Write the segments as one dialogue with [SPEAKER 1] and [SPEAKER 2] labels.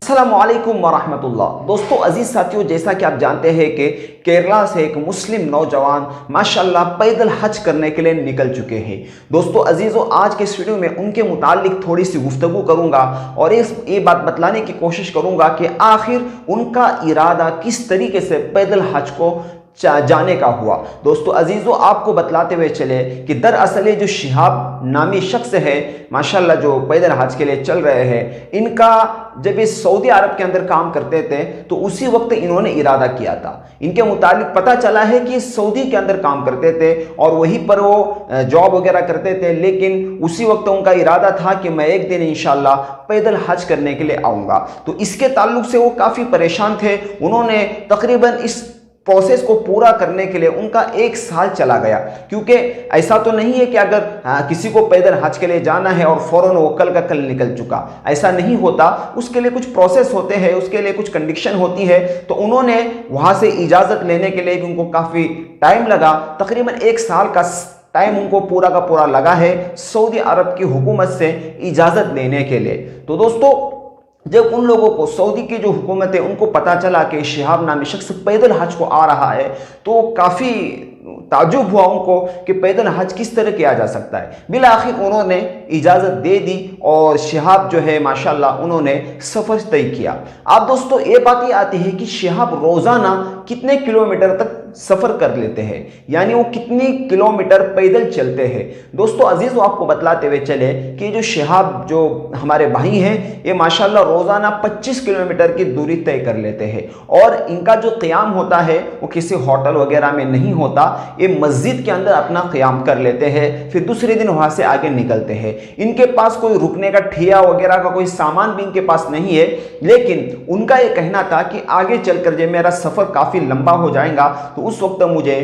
[SPEAKER 1] अस्सलामुअलैकुम वरहमतुल्लाह। दोस्तों अजीज साथियों, जैसा कि आप जानते हैं कि केरला से एक मुस्लिम नौजवान माशाल्लाह पैदल हज करने के लिए निकल चुके हैं। दोस्तों अजीज़ों, आज के इस वीडियो में उनके मुतालिक थोड़ी सी गुफ्तगू करूंगा और ये बात बतलाने की कोशिश करूंगा कि आखिर उनका इरादा किस तरीके से पैदल हज को जाने का हुआ। दोस्तों अजीज़ों, आपको बतलाते हुए चले कि दरअसल जो शिहाब नामी शख्स है माशाल्लाह जो पैदल हज के लिए चल रहे हैं, इनका जब ये सऊदी अरब के अंदर काम करते थे तो उसी वक्त इन्होंने इरादा किया था। इनके मुतालिक पता चला है कि सऊदी के अंदर काम करते थे और वहीं पर वो जॉब वगैरह करते थे, लेकिन उसी वक्त उनका इरादा था कि मैं एक दिन इंशाल्लाह पैदल हज करने के लिए आऊँगा। तो इसके ताल्लुक से वो काफ़ी परेशान थे। उन्होंने तकरीबन इस प्रोसेस को पूरा करने के लिए उनका 1 साल चला गया, क्योंकि ऐसा तो नहीं है कि अगर किसी को पैदल हज के लिए जाना है और फौरन वो कल का कल निकल चुका, ऐसा नहीं होता। उसके लिए कुछ प्रोसेस होते हैं, उसके लिए कुछ कंडीशन होती है। तो उन्होंने वहाँ से इजाज़त लेने के लिए उनको काफ़ी टाइम लगा, तकरीबन 1 साल का टाइम उनको पूरा का पूरा लगा है सऊदी अरब की हुकूमत से इजाज़त लेने के लिए। तो दोस्तों जब उन लोगों को सऊदी की जो हुकूमत है उनको पता चला कि शिहाब नामी शख्स पैदल हज को आ रहा है, तो काफ़ी ताजुब हुआ उनको कि पैदल हज किस तरह किया जा सकता है। बिल आखिर उन्होंने इजाज़त दे दी और शिहाब जो है माशाल्लाह उन्होंने सफ़र तय किया। अब दोस्तों ये बात आती है कि शिहाब रोज़ाना कितने किलोमीटर तक सफ़र कर लेते हैं, यानी वो कितनी किलोमीटर पैदल चलते हैं। दोस्तों अजीज़ आपको बतलाते हुए चले कि जो शिहाब जो हमारे भाई हैं ये माशाल्लाह रोज़ाना 25 किलोमीटर की दूरी तय कर लेते हैं और इनका जो क़याम होता है वो किसी होटल वगैरह में नहीं होता। ये मस्जिद के अंदर अपना क़याम कर लेते हैं, फिर दूसरे दिन वहाँ से आगे निकलते हैं। इनके पास कोई रुकने का ठिया वगैरह का कोई सामान भी इनके पास नहीं है, लेकिन उनका ये कहना था कि आगे चलकर जब मेरा सफ़र काफ़ी लंबा हो जाएगा तो उस वक्त मुझे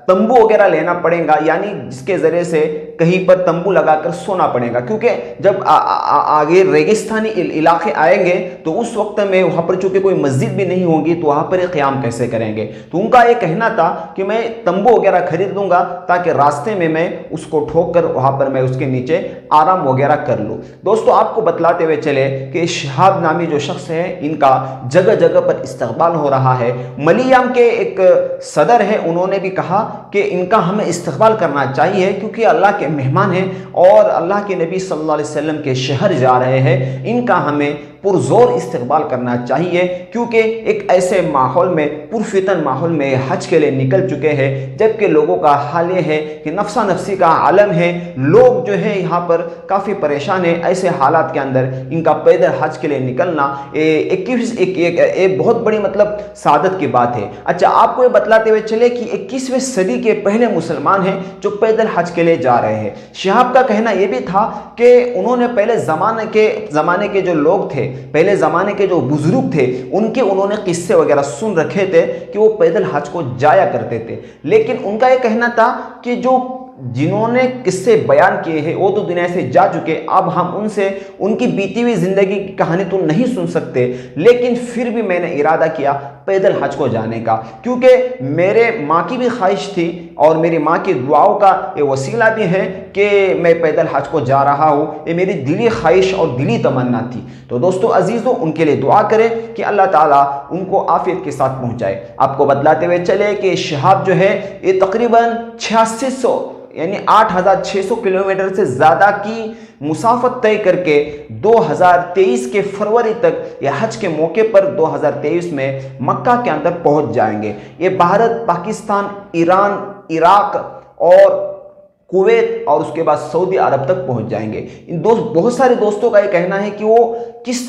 [SPEAKER 1] तंबू वगैरह लेना पड़ेगा, यानी जिसके ज़रिए से कहीं पर तंबू लगाकर सोना पड़ेगा, क्योंकि जब आगे रेगिस्तानी इलाके आएंगे तो उस वक्त में वहाँ पर चूँकि कोई मस्जिद भी नहीं होगी तो वहाँ पर क़याम कैसे करेंगे। तो उनका ये कहना था कि मैं तंबू वगैरह खरीद लूँगा ताकि रास्ते में मैं उसको ठोक कर वहाँ पर मैं उसके नीचे आराम वगैरह कर लूँ। दोस्तों आपको बतलाते हुए चले कि शिहाब नामी जो शख्स है इनका जगह जगह पर इस्तकबाल हो रहा है। मलियाम के एक सदर है, उन्होंने भी कहा कि इनका हमें इस्तकबाल करना चाहिए क्योंकि अल्लाह के मेहमान हैं और अल्लाह के नबी सल्लल्लाहु अलैहि वसल्लम के शहर जा रहे हैं, इनका हमें पुरजोर इस्तकबाल करना चाहिए, क्योंकि एक ऐसे माहौल में पुरफितन माहौल में हज के लिए निकल चुके हैं, जबकि लोगों का हाल ये है कि नफ्सा नफ्सी का आलम है। लोग जो है यहाँ पर काफ़ी परेशान है। ऐसे हालात के अंदर इनका पैदल हज के लिए निकलना एक बहुत बड़ी मतलब सादत की बात है। अच्छा, आपको ये बतलाते हुए चले कि 21वीं सदी के पहले मुसलमान हैं जो पैदल हज के लिए जा रहे हैं। शिहाब का कहना यह भी था कि उन्होंने पहले ज़माने के जो लोग थे, पहले ज़माने के जो बुजुर्ग थे, उन्होंने किस्से वगैरह सुन रखे थे कि वो पैदल हज को जाया करते थे, लेकिन उनका ये कहना था कि जिन्होंने किस्से बयान किए हैं वो तो दुनिया से जा चुके, अब हम उनसे उनकी बीती हुई ज़िंदगी की कहानी तो नहीं सुन सकते, लेकिन फिर भी मैंने इरादा किया पैदल हज को जाने का, क्योंकि मेरे माँ की भी ख्वाहिश थी और मेरी माँ की दुआओं का ये वसीला भी है कि मैं पैदल हज को जा रहा हूँ। ये मेरी दिली ख्वाहिश और दिली तमन्ना थी। तो दोस्तों अजीज़ों, उनके लिए दुआ करें कि अल्लाह ताला उनको आफियत के साथ पहुँचाए। आपको बतलाते हुए चले कि शिहाब जो है ये तकरीबन 8600 यानी 8600 किलोमीटर से ज़्यादा की मुसाफत तय करके 2023 के फरवरी तक या हज के मौके पर 2023 में मक्का के अंदर पहुंच जाएंगे। ये भारत, पाकिस्तान, ईरान, इराक और कुवैत और उसके बाद सऊदी अरब तक पहुंच जाएंगे। इन बहुत सारे दोस्तों का ये कहना है कि वो किस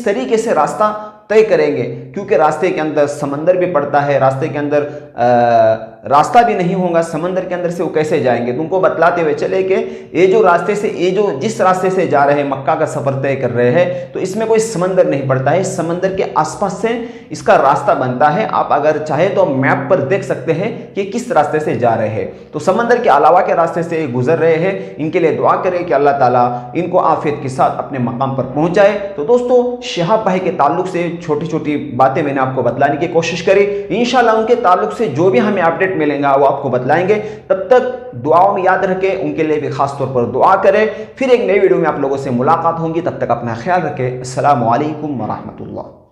[SPEAKER 1] तरीके से रास्ता तय करेंगे, क्योंकि रास्ते के अंदर समंदर भी पड़ता है, रास्ते के अंदर रास्ता भी नहीं होगा, समंदर के अंदर से वो कैसे जाएंगे। तो उनको बतलाते हुए चले कि जिस रास्ते से जा रहे हैं, मक्का का सफ़र तय कर रहे हैं, तो इसमें कोई समंदर नहीं पड़ता है, समंदर के आसपास से इसका रास्ता बनता है। आप अगर चाहे तो मैप पर देख सकते हैं कि किस रास्ते से जा रहे हैं। तो समंदर के अलावा के रास्ते से गुजर रहे हैं। इनके लिए दुआ करें कि अल्लाह ताला इनको आफियत के साथ अपने मकाम पर पहुँचाए। तो दोस्तों शिहाब भाई के ताल्लुक से छोटी छोटी बातें मैंने आपको बतलाने की कोशिश करी। इंशाल्लाह उनके ताल्लुक से जो भी हमें अपडेट मिलेगा वो आपको बतलाएंगे। तब तक दुआओं में याद रखें, उनके लिए भी खास तौर पर दुआ करें। फिर एक नई वीडियो में आप लोगों से मुलाकात होगी, तब तक अपना ख्याल रखें। अस्सलामु अलैकुम व रहमतुल्लाह।